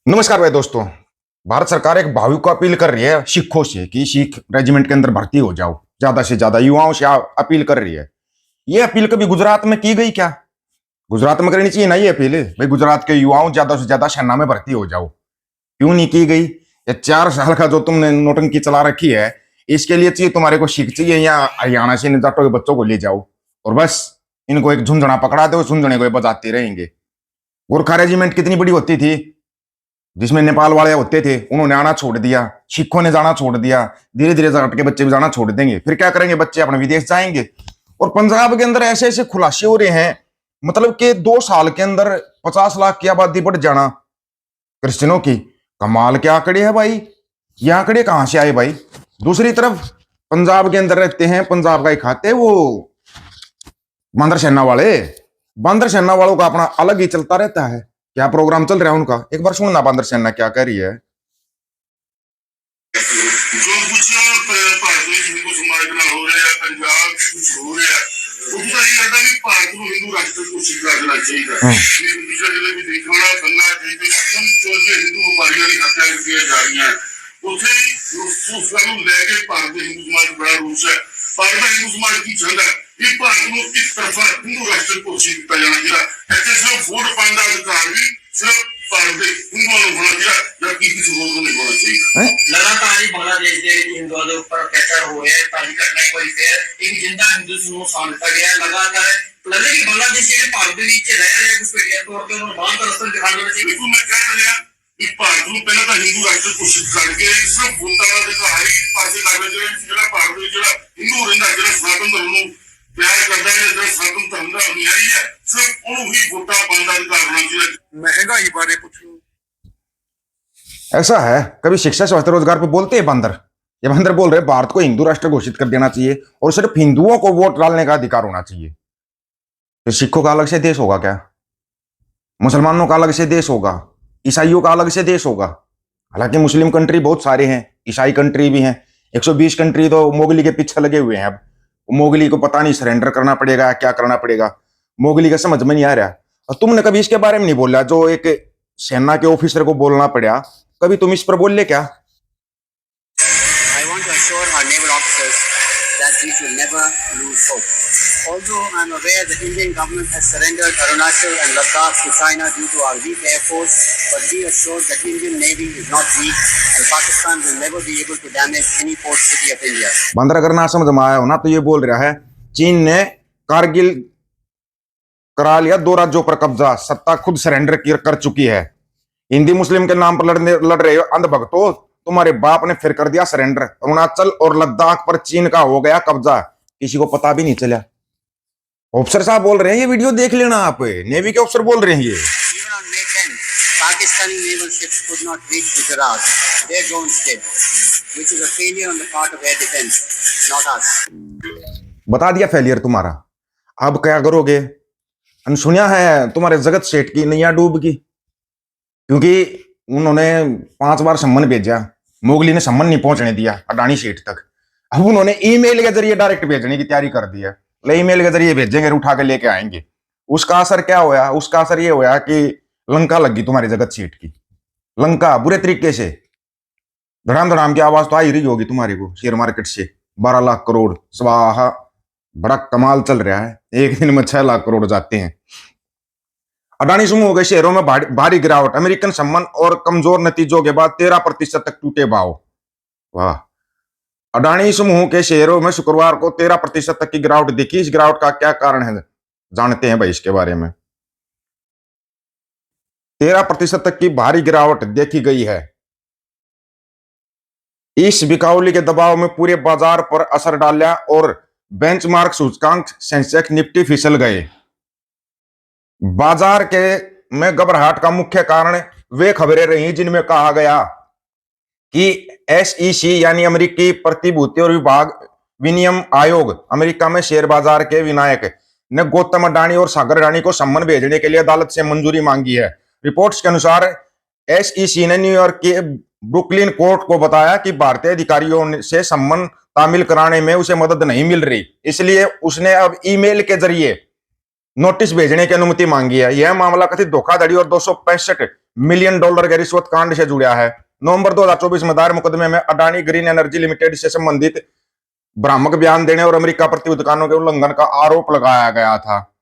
नमस्कार भाई दोस्तों। भारत सरकार एक भाविक को अपील कर रही है सिखों से कि सिख रेजिमेंट के अंदर भर्ती हो जाओ। ज्यादा से ज्यादा युवाओं से अपील कर रही है। ये अपील कभी गुजरात में की गई क्या? गुजरात में करनी चाहिए ना ये अपील। भाई गुजरात के युवाओं ज्यादा से ज्यादा सेना में भर्ती हो जाओ। क्यों नहीं की गई? ये 4 साल का जो तुमने नोटंकी चला रखी है, इसके लिए चाहिए तुम्हारे को सिख चाहिए या हरियाणा से इन जाटों के बच्चों को ले जाओ और बस इनको एक झुंझुना पकड़ा दो, झुंझुने को बजाते रहेंगे। गोरखा रेजिमेंट कितनी बड़ी होती थी, जिसमें नेपाल वाले होते थे, उन्होंने आना छोड़ दिया, सिखों ने जाना छोड़ दिया। धीरे धीरे जाट के बच्चे भी जाना छोड़ देंगे, फिर क्या करेंगे? बच्चे अपने विदेश जाएंगे। और पंजाब के अंदर ऐसे ऐसे खुलासे हो रहे हैं, मतलब कि 2 साल के अंदर 50 लाख की आबादी बढ़ जाना क्रिश्चियनों की। कमाल के आंकड़े है भाई। ये आंकड़े कहां से आए भाई? दूसरी तरफ पंजाब के अंदर रहते हैं, पंजाब का ही खाते वो बांदर सेना वाले। बांदर सेना वालों का अपना अलग ही चलता रहता है। क्या प्रोग्राम चल रहा है उनका, एक बार सुनना बांदर सेना क्या कह रही है। जो कुछ भारतीय हिंदू समाज ਨਾਲ ਹੋ ਰਿਹਾ ਹੈ, ਪੰਜਾਬ ਵਿੱਚ ਕੁਝ ਹੋ ਰਿਹਾ ਹੈ, ਉਹ ਤਾਂ ਇਹ ਲੱਗਦਾ ਵੀ ਭਾਰਤ ਨੂੰ ਹਿੰਦੂ ਰਾਸ਼ਟਰ ਘੋਸ਼ਿਤ ਕਰ ਦੇਣਾ ਚਾਹੀਦਾ ਹੈ। ਇਹ ਦੂਜਾ ਜਿਹੜੇ ਵੀ ਦੇਖਣ ਵਾਲਾ ਬੰਨਾ ਜਿਹਦੇ ਵਿੱਚ ਹਿੰਦੂ ਵਪਾਰੀਆਂ ਦੀ ਹੱਤਿਆ ਕੀਤੀਆਂ ਜਾ ਰਹੀਆਂ, ਉੱਥੇ ਉਸ ਗੱਲ ਨੂੰ ਲੈ ਕੇ ਭਾਰਤ ਦੇ ਹਿੰਦੂ ਸਮਾਜ ਬੜਾ ਰੋਸ ਹੈ। ਭਾਰਤ ਦਾ ਹਿੰਦੂ ਸਮਾਜ ਕੀ ਚਾਹੁੰਦਾ ਹੈ ਕਿ ਭਾਰਤ ਨੂੰ ਇੱਕ ਤਰਫਾ ਹਿੰਦੂ ਰਾਸ਼ਟਰ ਘੋਸ਼ਿਤ ਕੀਤਾ ਜਾਣਾ ਚਾਹੀਦਾ। ਇੱਥੇ ਸਿਰਫ ਵੋਟ ਪਾਉਣ ਦਾ ਅਧਿਕਾਰ ਵੀ ਸਿਰਫ ਭਾਰਤ ਦੇ ਹਿੰਦੂਆਂ ਨੂੰ ਹੋਣਾ ਚਾਹੀਦਾ, ਜਦਕਿ ਕਿਸੇ ਹੋਰ ਨੂੰ ਨਹੀਂ ਹੋਣਾ ਚਾਹੀਦਾ। लगातार ही बांग्लादेश के हिंदुओं के ऊपर अत्याचार हो रहे हैं, ताकि घटना कोई फिर एक जिंदा हिंदू समूह सामने दिता गया है। लगातार लगे कि बांग्लादेश के भारत के नीचे रह रहे कुछ पेटियां तोड़ के उन्होंने बाहर का रास्ता दिखा देना चाहिए। बिल्कुल मैं कह रहा कि ਭਾਰਤ ਨੂੰ ਪਹਿਲਾਂ ਤਾਂ ਹਿੰਦੂ ਰਾਸ਼ਟਰ ਘੋਸ਼ਿਤ ਕਰਕੇ ਸਿਰਫ ਵੋਟਾਂ ਦਾ ਅਧਿਕਾਰ ਹੀ ਪਾਸੇ ਲੱਗਣਾ ਚਾਹੀਦਾ। ਜਿਹੜਾ ਭਾਰਤ ਵਿੱਚ ਜਿਹੜਾ ਹਿੰਦੂ ਰਹਿੰਦਾ, ਜਿਹੜਾ ਸਨਾਤਨ ਧਰਮ ਨੂੰ ਪਿਆਰ ਕਰਦਾ ਹੈ, ਜਿਹੜਾ ਸਨਾਤਨ ਧਰਮ ਦਾ ਅਨੁਯਾਈ ਹੈ, ਸਿਰਫ ਉਹਨੂੰ ਹੀ ਵੋਟਾਂ ਪਾਉਣ ਦਾ ਅਧਿਕਾਰ ਹੋਣਾ ਚਾਹੀਦਾ। ਮਹਿੰਗਾਈ ਬਾਰੇ ਪੁੱਛੋ। ऐसा है, कभी शिक्षा स्वास्थ्य रोजगार पे बोलते हैं बंदर। ये बंदर बोल रहे हैं भारत को हिंदू राष्ट्र घोषित कर देना चाहिए और सिर्फ हिंदुओं को वोट डालने का अधिकार होना चाहिए। तो सिखों का अलग से देश होगा क्या? मुसलमानों का अलग से देश होगा? ईसाइयों का अलग से देश होगा? हालांकि मुस्लिम कंट्री बहुत सारे हैं, ईसाई कंट्री भी हैं। 120 कंट्री तो मोगली के पीछे लगे हुए हैं। अब मोगली को पता नहीं सरेंडर करना पड़ेगा, क्या करना पड़ेगा, मोगली का समझ में नहीं आ रहा। और तुमने कभी इसके बारे में नहीं बोला, जो एक सेना के ऑफिसर को बोलना पड़ा, कभी तुम इस पर बोल ले क्या? I want to assure our naval officers that we should never lose hope. Although I am aware that Indian government has surrendered Arunachal and Ladakh to China due to our weak air force, but be assured that Indian Navy is not weak and Pakistan will never be able to damage any port city of India. बंदर अगर ना समझ में आया हो ना, तो ये बोल रहा है चीन ने कारगिल करा लिया, 2 राज्यों पर कब्जा, सत्ता खुद सरेंडर कर चुकी है। हिंदी मुस्लिम के नाम पर लड़ रहे हो अंधभक्तों, तुम्हारे बाप ने फिर कर दिया सरेंडर। अरुणाचल और लद्दाख पर चीन का हो गया कब्जा, किसी को पता भी नहीं चला। ऑफिसर साहब बोल रहे हैं, ये वीडियो देख लेना आप, नेवी के ऑफिसर बोल रहे हैं ये। Even on May 10th, Pakistani naval ships could not reach Gujarat. Their drones did, which is a failure on the part of air defense, not us. बता दिया फेलियर तुम्हारा, अब क्या करोगे? सुनिया है तुम्हारे जगत सेठ की नैया डूब गई, क्योंकि उन्होंने 5 बार सम्मन भेजा, मोगली ने सम्मन नहीं पहुंचने दिया अडानी सेठ तक। अब उन्होंने ईमेल के जरिए डायरेक्ट भेजने की तैयारी कर दी है। ईमेल के जरिए भेजेंगे, उठा के लेके आएंगे। उसका असर क्या होया? उसका असर ये होया कि लंका लग गई तुम्हारी जगत सेठ की। लंका बुरे तरीके से धड़ाम धड़ाम की आवाज तो आ ही रही होगी तुम्हारे को शेयर मार्केट से। 12 लाख करोड़ स्वाहा, बड़ा कमाल चल रहा है। एक दिन में 6 लाख करोड़ जाते हैं। अडानी समूह के शेयरों में भारी गिरावट, अमेरिकन सम्मान और कमजोर नतीजों के बाद 13% तक टूटे भाव। वाह। अडानी समूह के शेयरों में शुक्रवार को 13% तक की गिरावट दिखी। इस गिरावट का क्या कारण है, जानते हैं भाई इसके बारे में। 13% तक की भारी गिरावट देखी गई है। इस बिकाउली के दबाव में पूरे बाजार पर असर डाला और बेंचमार्क सूचकांक सेंसेक्स निफ्टी फिसल गए। बाजार के में घबराहट का मुख्य कारण वे खबरें रही जिनमें कहा गया कि SEC यानी अमेरिकी प्रतिभूति और विभाग विनियम आयोग, अमेरिका में शेयर बाजार के विनायक, ने गौतम अडानी और सागर अडानी को सम्मन भेजने के लिए अदालत से मंजूरी मांगी है। रिपोर्ट्स के अनुसार SEC ने न्यूयॉर्क के ब्रुकलिन कोर्ट को बताया कि भारतीय अधिकारियों से सम्मन तामील कराने में उसे मदद नहीं मिल रही, इसलिए उसने अब ईमेल के जरिए नोटिस भेजने की अनुमति मांगी है। यह मामला कथित धोखाधड़ी और 265 मिलियन डॉलर के रिश्वत कांड से जुड़ा है। नवंबर 2024 में दायर मुकदमे में अडानी ग्रीन एनर्जी लिमिटेड से संबंधित भ्रामक बयान देने और अमेरिका प्रतिबद्ध कानूनों के उल्लंघन का आरोप लगाया गया था।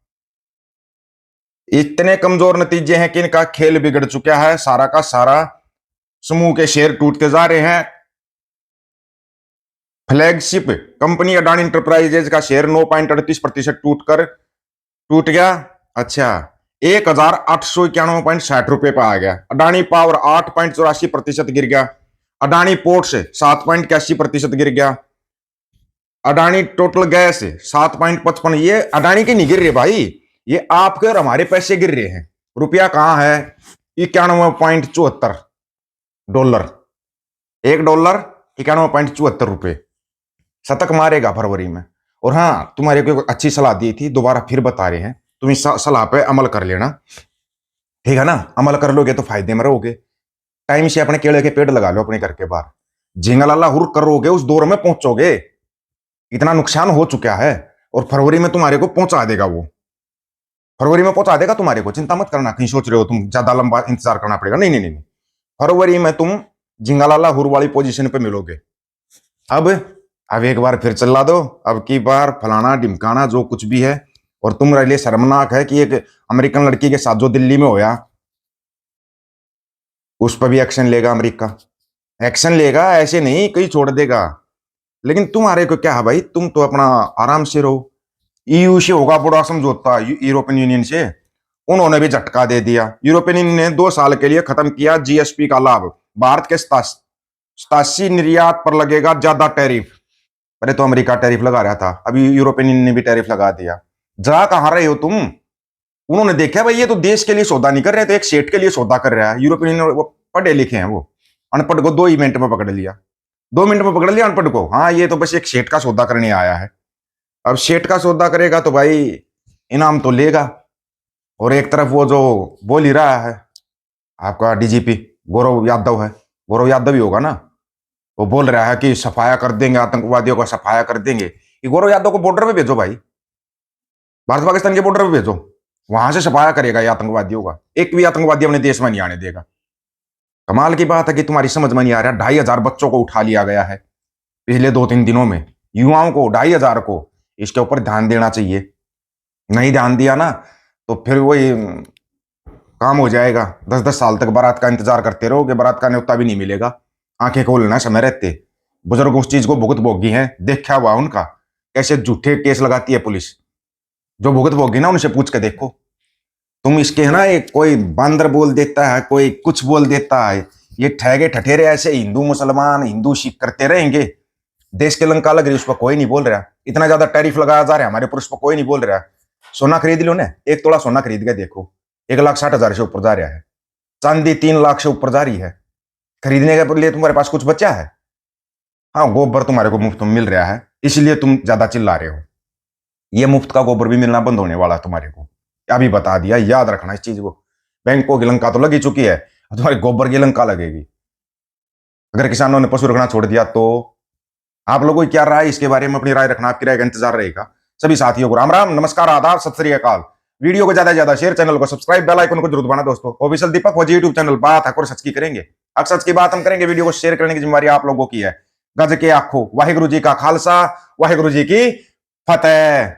इतने कमजोर नतीजे हैं कि इनका खेल बिगड़ चुका है। सारा का सारा समूह के शेयर टूटते जा रहे हैं। फ्लैगशिप कंपनी अडानी इंटरप्राइजेज का शेयर 9.38% टूट गया। अच्छा, 1,891.60 रुपए पर आ गया। अडानी पावर 8.84% गिर गया। अडानी पोर्ट से 7.81% गिर गया। Adani total gas 7.55। ये अडानी के नहीं गिर रहे भाई, ये आपके और हमारे पैसे गिर रहे हैं। रुपया कहां है? 91.74 डॉलर। $1 91.74 रुपए। शतक मारेगा फरवरी में। और हाँ, तुम्हारे को अच्छी सलाह दी थी, दोबारा फिर बता रहे हैं, तुम इस सलाह पे अमल कर लेना, ठीक है ना? अमल कर लोगे तो फायदे में रहोगे। टाइम से अपने केले के पेड़ लगा लो अपने घर के बाहर। झिंगलाला हुर करोगे उस दौर में पहुंचोगे। इतना नुकसान हो चुका है और फरवरी में तुम्हारे को पहुंचा देगा। वो फरवरी में पहुंचा देगा तुम्हारे को, चिंता मत करना। कहीं सोच रहे हो तुम ज्यादा लंबा इंतजार करना पड़ेगा, नहीं नहीं नहीं। फरवरी में तुम झिंगालाला हुर वाली पोजीशन पे मिलोगे। अब एक बार फिर चिल्ला दो, अब की बार फलाना ढिमकाना जो कुछ भी है। और तुम्हारे लिए शर्मनाक है कि एक अमेरिकन लड़की के साथ जो दिल्ली में होया, उस पर भी एक्शन लेगा अमेरिका। एक्शन लेगा, ऐसे नहीं कहीं छोड़ देगा। लेकिन तुम्हारे को क्या है भाई, तुम तो अपना आराम से रहो। ईयू से होगा बड़ा समझौता, यूरोपियन यूनियन से, उन्होंने भी झटका दे दिया। यूरोपियन यूनियन ने 2 साल के लिए खत्म किया जीएसपी का लाभ। भारत के 87 निर्यात पर लगेगा ज्यादा टैरिफ। पहले तो अमेरिका टैरिफ लगा रहा था, अभी यूरोपियन यूनियन ने भी टैरिफ लगा दिया। जा कहां रहे हो तुम? उन्होंने देखा भाई ये तो देश के लिए सौदा नहीं कर रहे, तो एक सेठ के लिए सौदा कर रहा है। यूरोपियन यूनियन वो पढ़े लिखे हैं, वो अनपढ़ को 2 ही मिनट में पकड़ लिया। 2 मिनट में पकड़ लिया अनपढ़ को। हाँ, ये तो बस एक सेठ का सौदा करने आया है। अब सेठ का सौदा करेगा तो भाई इनाम तो लेगा। और एक तरफ वो जो बोल ही रहा है आपका डीजीपी गौरव यादव है, गौरव यादव ही होगा ना, वो बोल रहा है कि सफाया कर देंगे, आतंकवादियों का सफाया कर देंगे। ये गौरव यादव को बॉर्डर पे भेजो भाई, भारत पाकिस्तान के बॉर्डर पे भेजो, वहां से सफाया करेगा ये आतंकवादियों का। एक भी आतंकवादी अपने देश में नहीं आने देगा। कमाल की बात है कि तुम्हारी समझ में नहीं आ रहा। 2,500 बच्चों को उठा लिया गया है पिछले 2-3 दिनों में, युवाओं को 2,500 को। इसके ऊपर ध्यान देना चाहिए। नहीं ध्यान दिया ना तो फिर वही काम हो जाएगा। 10-10 साल तक बारात का इंतजार करते रहोगे, बारात का न्योता भी नहीं मिलेगा। आंखें खोलना समय रहते। बुजुर्ग उस चीज को भुगत भोगी हैं, देखा हुआ उनका कैसे झूठे केस लगाती है पुलिस। जो भुगत भोगी ना उनसे पूछ के देखो। तुम इसके है ना, एक कोई बंदर बोल देता है, कोई कुछ बोल देता है, ये ठहरे ठठेरे ऐसे हिंदू मुसलमान हिंदू सिख करते रहेंगे। देश के लंका लग रही, उस पर कोई नहीं बोल रहा। इतना ज्यादा टैरिफ लगाया जा रहा है हमारे ऊपर, उस पर कोई नहीं बोल रहा। सोना खरीद लो ना, 1 तोला सोना खरीद के देखो, 1,60,000 से ऊपर जा रहा है। चांदी 3 लाख से ऊपर जा रही है। खरीदने के लिए तुम्हारे पास कुछ बचा है? हाँ, गोबर तुम्हारे को मुफ्त में मिल रहा है, इसलिए तुम ज्यादा चिल्ला रहे हो। ये मुफ्त का गोबर भी मिलना बंद होने वाला है तुम्हारे को, अभी बता दिया। याद रखना इस चीज को। बैंकों की लंका तो लगी चुकी है, तुम्हारे गोबर की लंका लगेगी। अगर किसानों ने पशु रखना छोड़ दिया तो आप लोगों की क्या राय, इसके बारे में अपनी राय रखना। आपकी राय का इंतजार रहेगा। सभी साथियों को राम राम, नमस्कार, आदाब, सत श्री अकाल। वीडियो को ज्यादा से ज्यादा शेयर, चैनल को सब्सक्राइब, बेल आइकन को जरूर दबाना दोस्तों। ऑफिशियल दीपक फौजी यूट्यूब चैनल, बात हक और सच की करेंगे। हक सच की बात हम करेंगे। वीडियो को शेयर करने की जिम्मेदारी आप लोगों की है। गज के आखो, वाहिगुरु जी का खालसा, वाहिगुरु जी की फतेह।